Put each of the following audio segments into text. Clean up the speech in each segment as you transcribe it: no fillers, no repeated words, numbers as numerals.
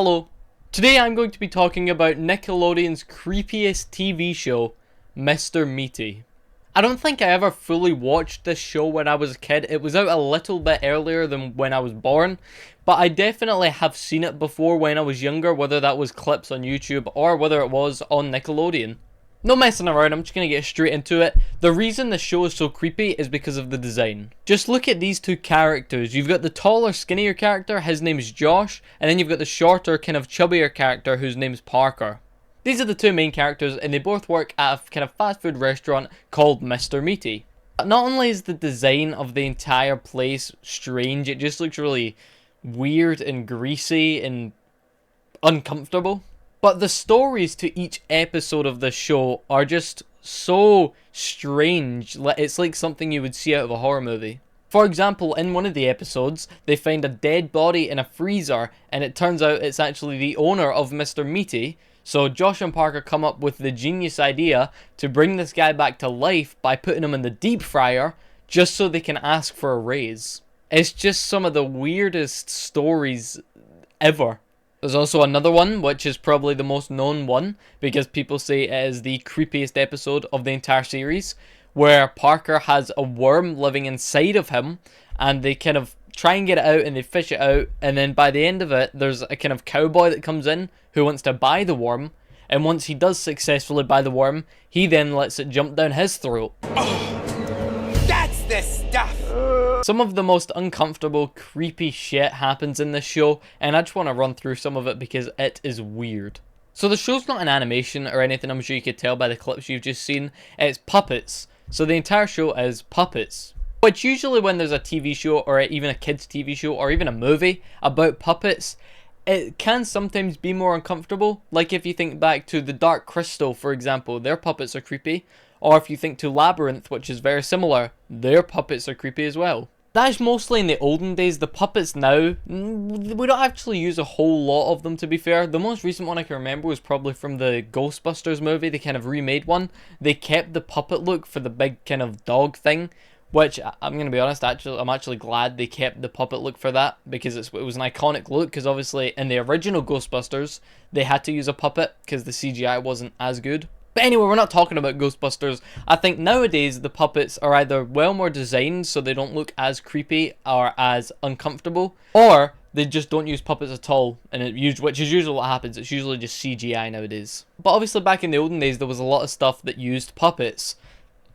Hello. Today I'm going to be talking about Nickelodeon's creepiest TV show, Mr. Meaty. I don't think I ever fully watched this show when I was a kid. It was out a little bit earlier than when I was born, but I definitely have seen it before when I was younger, whether that was clips on YouTube or whether it was on Nickelodeon. No messing around, I'm just going to get straight into it. The reason the show is so creepy is because of the design. Just look at these two characters. You've got the taller, skinnier character, his name's Josh, and then you've got the shorter, kind of chubbier character whose name's Parker. These are the two main characters, and they both work at a kind of fast food restaurant called Mr. Meaty. Not only is the design of the entire place strange, it just looks really weird and greasy and uncomfortable. But the stories to each episode of the show are just so strange. It's like something you would see out of a horror movie. For example, in one of the episodes, they find a dead body in a freezer, and it turns out it's actually the owner of Mr. Meaty. So Josh and Parker come up with the genius idea to bring this guy back to life by putting him in the deep fryer, just so they can ask for a raise. It's just some of the weirdest stories ever. There's also another one, which is probably the most known one, because people say it is the creepiest episode of the entire series, where Parker has a worm living inside of him, and they kind of try and get it out, and they fish it out, and then by the end of it, there's a kind of cowboy that comes in, who wants to buy the worm, and once he does successfully buy the worm, he then lets it jump down his throat. Oh, that's the stuff! Some of the most uncomfortable, creepy shit happens in this show, and I just want to run through some of it because it is weird. So the show's not an animation or anything, I'm sure you could tell by the clips you've just seen. It's puppets. So the entire show is puppets. Which usually when there's a TV show or even a kids TV show or even a movie about puppets, it can sometimes be more uncomfortable. Like if you think back to The Dark Crystal, for example, their puppets are creepy. Or if you think to Labyrinth, which is very similar, their puppets are creepy as well. That is mostly in the olden days. The puppets now, we don't actually use a whole lot of them, to be fair. The most recent one I can remember was probably from the Ghostbusters movie. They kind of remade one. They kept the puppet look for the big kind of dog thing, which I'm going to be honest, I'm actually glad they kept the puppet look for that, because it was an iconic look, because obviously in the original Ghostbusters, they had to use a puppet because the CGI wasn't as good. But anyway, we're not talking about Ghostbusters. I think nowadays the puppets are either well more designed so they don't look as creepy or as uncomfortable, or they just don't use puppets at all, and which is usually what happens. It's usually just CGI nowadays. But obviously back in the olden days there was a lot of stuff that used puppets,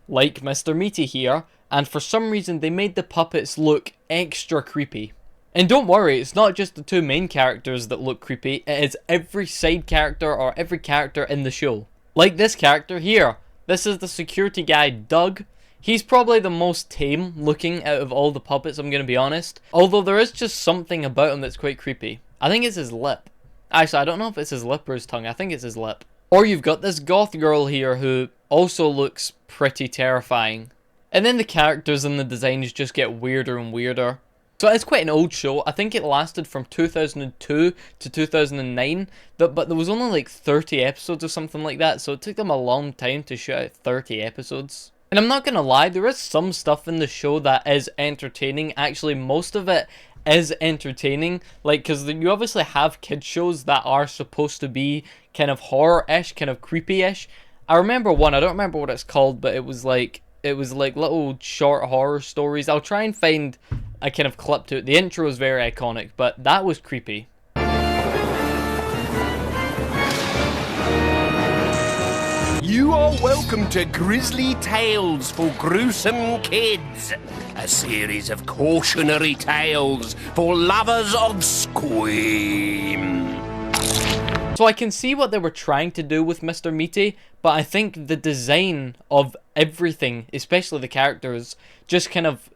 like Mr. Meaty here, and for some reason they made the puppets look extra creepy. And don't worry, it's not just the two main characters that look creepy, it is every side character or every character in the show. Like this character here. This is the security guy, Doug. He's probably the most tame looking out of all the puppets, I'm going to be honest. Although there is just something about him that's quite creepy. I think it's his lip. Actually, I don't know if it's his lip or his tongue. I think it's his lip. Or you've got this goth girl here who also looks pretty terrifying. And then the characters and the designs just get weirder and weirder. So it's quite an old show. I think it lasted from 2002 to 2009, but there was only like 30 episodes or something like that, so it took them a long time to shoot out 30 episodes. And I'm not gonna lie, there is some stuff in the show that is entertaining. Actually, most of it is entertaining, like, because you obviously have kids shows that are supposed to be kind of horror-ish, kind of creepy-ish. I remember one, I don't remember what it's called, but it was like little short horror stories. I'll try and find a kind of clip to it. The intro is very iconic, but that was creepy. You are welcome to Grisly Tales for Gruesome Kids, a series of cautionary tales for lovers of scream. So I can see what they were trying to do with Mr. Meaty, but I think the design of everything, especially the characters, just kind of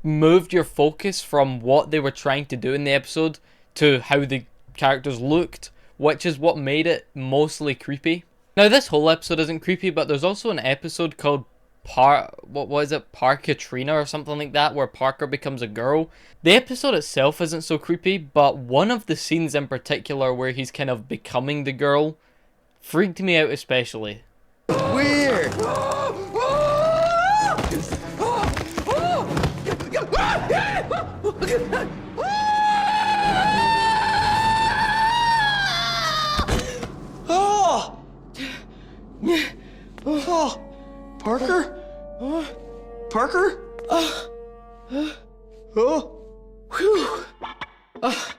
moved your focus from what they were trying to do in the episode to how the characters looked, which is what made it mostly creepy. Now this whole episode isn't creepy, but there's also an episode called Parkatrina or something like that, where Parker becomes a girl. The episode itself isn't so creepy, but one of the scenes in particular where he's kind of becoming the girl freaked me out especially. Weird! Oh, Parker? Parker? Oh, whew.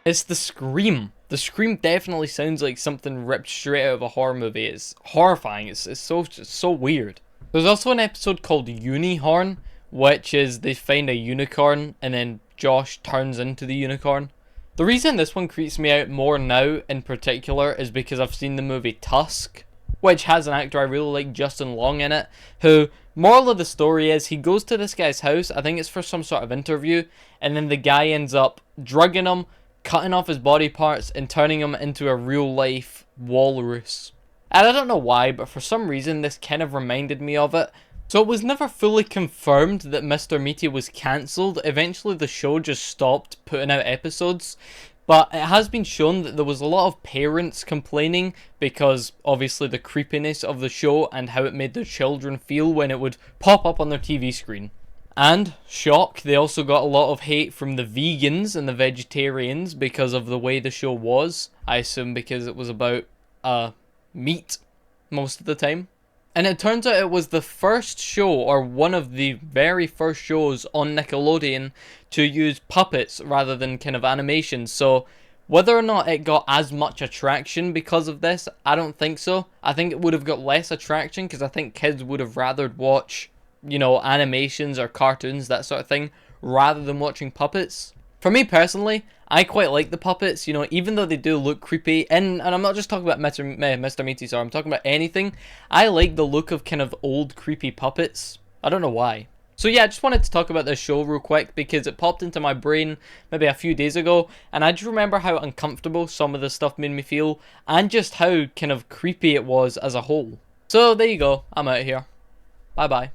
It's the scream. The scream definitely sounds like something ripped straight out of a horror movie. It's horrifying. It's so weird. There's also an episode called Unihorn, which is they find a unicorn and then Josh turns into the unicorn. The reason this one creeps me out more now in particular is because I've seen the movie Tusk, which has an actor I really like, Justin Long, in it, who, moral of the story is, he goes to this guy's house, I think it's for some sort of interview, and then the guy ends up drugging him, cutting off his body parts, and turning him into a real-life walrus. And I don't know why, but for some reason this kind of reminded me of it. So it was never fully confirmed that Mr. Meaty was cancelled. Eventually the show just stopped putting out episodes. But it has been shown that there was a lot of parents complaining because obviously the creepiness of the show and how it made their children feel when it would pop up on their TV screen. And, shock, they also got a lot of hate from the vegans and the vegetarians because of the way the show was. I assume because it was about meat most of the time. And it turns out it was the first show, or one of the very first shows on Nickelodeon to use puppets rather than kind of animation. So whether or not it got as much attraction because of this, I don't think so. I think it would have got less attraction because I think kids would have rather watch, you know, animations or cartoons, that sort of thing, rather than watching puppets. For me personally, I quite like the puppets, you know, even though they do look creepy, and I'm not just talking about Mr. Meaty, sorry, I'm talking about anything. I like the look of kind of old creepy puppets. I don't know why. So yeah, I just wanted to talk about this show real quick because it popped into my brain maybe a few days ago, and I just remember how uncomfortable some of the stuff made me feel, and just how kind of creepy it was as a whole. So there you go, I'm out of here. Bye bye.